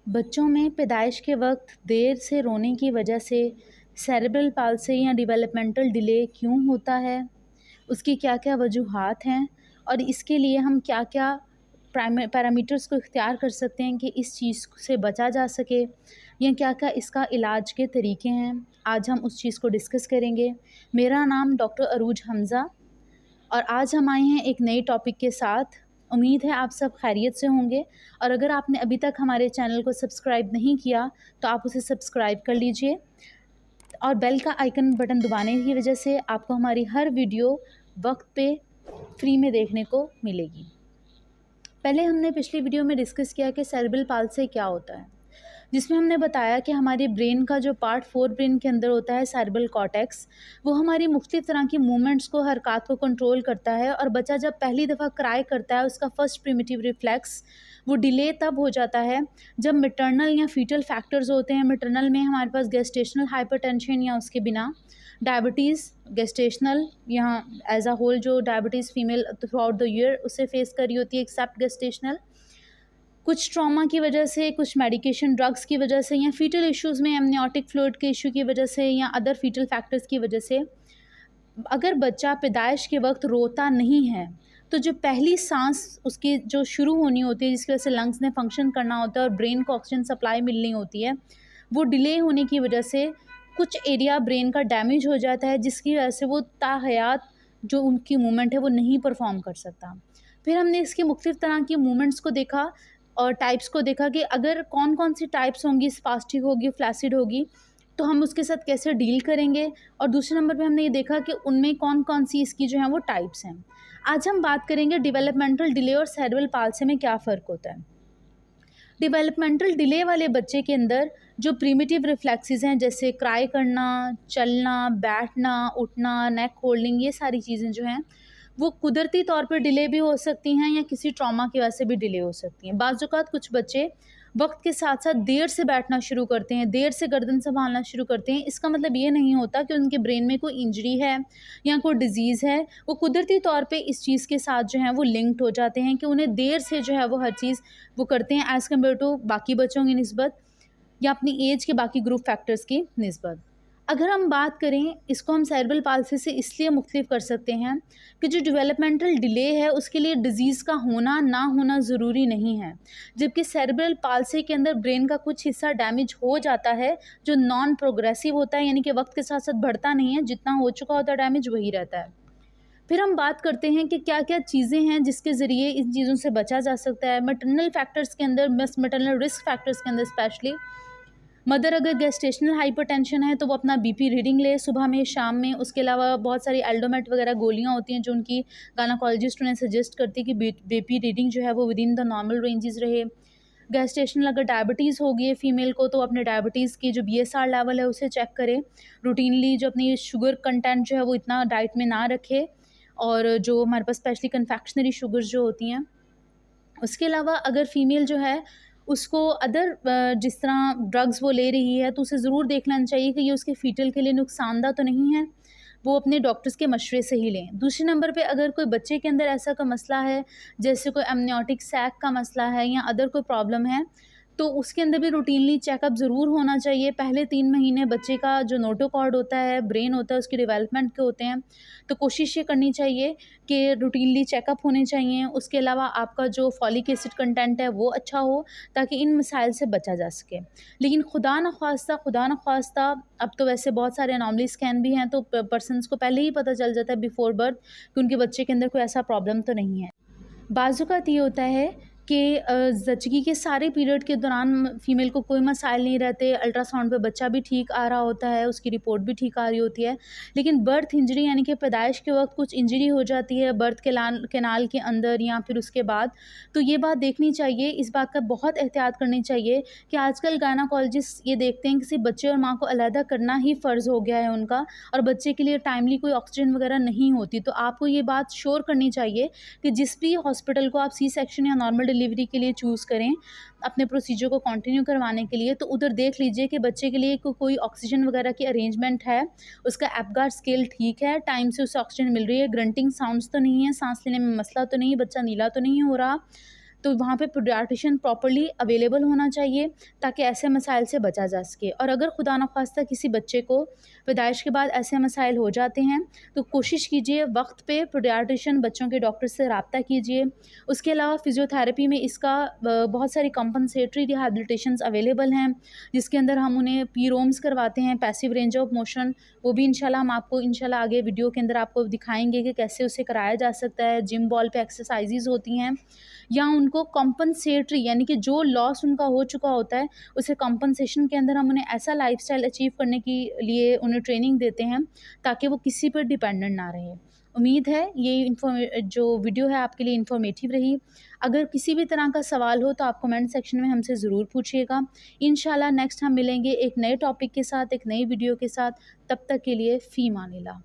बच्चों में पैदाइश के वक्त देर से रोने की वजह से सेरेब्रल पाल्सी या डेवलपमेंटल डिले क्यों होता है, उसकी क्या-क्या वजूहात हैं और इसके लिए हम क्या-क्या पैरामीटर्स को इख्तियार कर सकते हैं कि इस चीज़ से बचा जा सके या क्या-क्या इसका इलाज के तरीके हैं। आज हम उस चीज़ को डिस्कस करेंगे। मेरा नाम डॉक्टर अरूज हमज़ा और आज हम आए हैं एक नए टॉपिक के साथ। उम्मीद है आप सब खैरियत से होंगे और अगर आपने अभी तक हमारे चैनल को सब्सक्राइब नहीं किया तो आप उसे सब्सक्राइब कर लीजिए और बेल का आइकन बटन दबाने की वजह से आपको हमारी हर वीडियो वक्त पे फ्री में देखने को मिलेगी। पहले हमने पिछली वीडियो में डिस्कस किया कि सेरेब्रल पाल्सी क्या होता है, जिसमें हमने बताया कि हमारे ब्रेन का जो पार्ट 4 ब्रेन के अंदर होता है सेरेब्रल कॉर्टेक्स, वो हमारी मुख्तलिफ तरह की मूवमेंट्स को, हरकत को कंट्रोल करता है। और बच्चा जब पहली दफ़ा क्राई करता है उसका फर्स्ट प्रिमिटिव रिफ्लेक्स वो डिले तब हो जाता है जब मैटरनल या फीटल फैक्टर्स होते हैं। मैटरनल में हमारे पास गेस्टेशनल हाइपरटेंशन या उसके बिना डायबिटीज़, गेस्टेशनल यहाँ एज अ होल जो diabetes female through out the year उसे फेस कर रही होती है एक्सेप्ट गेस्टेशनल, कुछ ट्रॉमा की वजह से, कुछ मेडिकेशन ड्रग्स की वजह से या फीटल इश्यूज़ में एमनियोटिक फ्लूइड के इशू की वजह से या अदर फीटल फैक्टर्स की वजह से अगर बच्चा पैदाइश के वक्त रोता नहीं है तो जो पहली सांस उसकी जो शुरू होनी होती है, जिसकी वजह से लंग्स ने फंक्शन करना होता है और ब्रेन को ऑक्सीजन सप्लाई मिलनी होती है, वो डिले होने की वजह से कुछ एरिया ब्रेन का डैमेज हो जाता है, जिसकी वजह से वो ताहयात जो उनकी मूवमेंट है वो नहीं परफॉर्म कर सकता। फिर हमने इसकी मुख्तलिफ तरह की मूवमेंट्स को देखा और टाइप्स को देखा कि अगर कौन कौन सी टाइप्स होंगी, स्पास्टिक होगी, फ्लैसिड होगी, तो हम उसके साथ कैसे डील करेंगे। और दूसरे नंबर पे हमने ये देखा कि उनमें कौन कौन सी इसकी जो है वो टाइप्स हैं। आज हम बात करेंगे डेवलपमेंटल डिले और सेरेब्रल पाल्सी में क्या फ़र्क होता है। डेवलपमेंटल डिले वाले बच्चे के अंदर जो प्रिमिटिव रिफ्लेक्सेस हैं, जैसे क्राई करना, चलना, बैठना, उठना, नेक होल्डिंग, ये सारी चीज़ें जो हैं वो कुदरती तौर पे डिले भी हो सकती हैं या किसी ट्रॉमा की वजह से भी डिले हो सकती हैं। बाज़ औक़ात कुछ बच्चे वक्त के साथ साथ देर से बैठना शुरू करते हैं, देर से गर्दन संभालना शुरू करते हैं। इसका मतलब ये नहीं होता कि उनके ब्रेन में कोई इंजरी है या कोई डिज़ीज़ है। वो कुदरती तौर पे इस चीज़ के साथ जो है वो लिंक्ड हो जाते हैं कि उन्हें देर से जो है वो हर चीज़ वो करते हैं एज़ कम्पेयर टू बाकी बच्चों की निस्बत या अपनी एज के बाकी ग्रुप फैक्टर्स की निस्बत। अगर हम बात करें, इसको हम सेरेब्रल पाल्सी से इसलिए मुख्तलिफ कर सकते हैं कि जो डेवलपमेंटल डिले है उसके लिए डिज़ीज़ का होना ना होना ज़रूरी नहीं है, जबकि सेरेब्रल पाल्सी के अंदर ब्रेन का कुछ हिस्सा डैमेज हो जाता है जो नॉन प्रोग्रेसिव होता है, यानी कि वक्त के साथ साथ बढ़ता नहीं है, जितना हो चुका होता है डैमेज वही रहता है। फिर हम बात करते हैं कि क्या क्या चीज़ें हैं जिसके ज़रिए इन चीज़ों से बचा जा सकता है। मैटरनल फैक्टर्स के अंदर, मैटरनल रिस्क फैक्टर्स के अंदर स्पेशली मदर अगर गेस्टेशनल हाइपरटेंशन है तो वो अपना बीपी रीडिंग ले सुबह में, शाम में। उसके अलावा बहुत सारी एल्डोमेट वगैरह गोलियाँ होती हैं जो उनकी गायनेकोलॉजिस्ट उन्हें सजेस्ट करती है कि बीपी रीडिंग जो है वो with in the normal ranges रहे। गेस्टेशनल अगर डायबिटीज़ हो गई है फीमेल को तो अपने डायबिटीज़ की जो बीएसआर लेवल है उसे चेक करे रूटीनली। जो अपनी शुगर कंटेंट जो है वो इतना डाइट में ना रखे, और जो हमारे पास स्पेशली कन्फेक्शनरी शुगर्स जो होती हैं। उसके अलावा अगर फ़ीमेल जो है उसको अदर जिस तरह ड्रग्स वो ले रही है तो उसे ज़रूर देख लेना चाहिए कि ये उसके फ़ीटल के लिए नुकसानदा तो नहीं है, वो अपने डॉक्टर्स के मशवरे से ही लें। दूसरे नंबर पे अगर कोई बच्चे के अंदर ऐसा कोई मसला है, जैसे कोई एमनियोटिक सैक का मसला है या अदर कोई प्रॉब्लम है, तो उसके अंदर भी रूटीनली चेकअप ज़रूर होना चाहिए। पहले 3 महीने बच्चे का जो नोटोकॉर्ड होता है, ब्रेन होता है, उसके डेवलपमेंट के होते हैं, तो कोशिश ये करनी चाहिए कि रूटीनली चेकअप होने चाहिए। उसके अलावा आपका जो फॉलिक एसिड कंटेंट है वो अच्छा हो, ताकि इन मसाइल से बचा जा सके। लेकिन खुदा न ख़्वास्ता अब तो वैसे बहुत सारे एनॉमली स्कैन भी हैं, तो पर्सन्स को पहले ही पता चल जाता है बिफ़ोर बर्थ कि उनके बच्चे के अंदर कोई ऐसा प्रॉब्लम तो नहीं है। बाज़ औक़ात ये होता है कि ज़चगी के सारे पीरियड के दौरान फ़ीमेल को कोई मसाइल नहीं रहते, अल्ट्रासाउंड पे बच्चा भी ठीक आ रहा होता है, उसकी रिपोर्ट भी ठीक आ रही होती है। लेकिन बर्थ इंजरी यानी कि पैदाइश के वक़्त कुछ इंजरी हो जाती है बर्थ कैनाल के अंदर या फिर उसके बाद, तो ये बात देखनी चाहिए, इस बात का बहुत एहतियात करनी चाहिए कि आजकल गायनेकोलॉजिस्ट ये देखते हैं कि सिर्फ़ बच्चे और माँ को अलहदा करना ही फ़र्ज़ हो गया है उनका, और बच्चे के लिए टाइमली कोई ऑक्सीजन वगैरह नहीं होती। तो आपको ये बात श्योर करनी चाहिए कि जिस भी हॉस्पिटल को आप सी सेक्शन या नॉर्मल डिलीवरी के लिए चूज़ करें अपने प्रोसीजर को कंटिन्यू करवाने के लिए, तो उधर देख लीजिए कि बच्चे के लिए कोई ऑक्सीजन वगैरह की अरेंजमेंट है, उसका एपगार स्केल ठीक है, टाइम से उसे ऑक्सीजन मिल रही है, ग्रंटिंग साउंड्स तो नहीं है, सांस लेने में मसला तो नहीं है, बच्चा नीला तो नहीं हो रहा, तो वहाँ पे पीडियाट्रिशियन प्रॉपर्ली अवेलेबल होना चाहिए ताकि ऐसे मसाइल से बचा जा सके। और अगर खुदा न ख़ास्ता किसी बच्चे को पैदाइश के बाद ऐसे मसाइल हो जाते हैं तो कोशिश कीजिए वक्त पे पीडियाट्रिशियन बच्चों के डॉक्टर से रब्ता कीजिए। उसके अलावा फ़िज़ियोथेरेपी में इसका बहुत सारी कंपनसेटरी रिहैबिलिटेशंस अवेलेबल हैं, जिसके अंदर हम उन्हें पीरोम्स करवाते हैं, पैसिव रेंज ऑफ मोशन। वो भी इंशाल्लाह हम आपको इंशाल्लाह आगे वीडियो के अंदर आपको दिखाएँगे कि कैसे उसे कराया जा सकता है। जिम बॉल पे एक्सरसाइज़ेज़ होती हैं, या उनको कंपनसेटरी यानी कि जो लॉस उनका हो चुका होता है उसे कंपनसेशन के अंदर हम उन्हें ऐसा लाइफ़स्टाइल अचीव करने के लिए उन्हें ट्रेनिंग देते हैं ताकि वो किसी पर डिपेंडेंट ना रहे। उम्मीद है ये जो वीडियो है आपके लिए इन्फॉर्मेटिव रही। अगर किसी भी तरह का सवाल हो तो आप कमेंट सेक्शन में हमसे ज़रूर पूछिएगा। इंशाल्लाह नेक्स्ट हम मिलेंगे एक नए टॉपिक के साथ, एक नई वीडियो के साथ। तब तक के लिए फ़ी मानिल्लाह।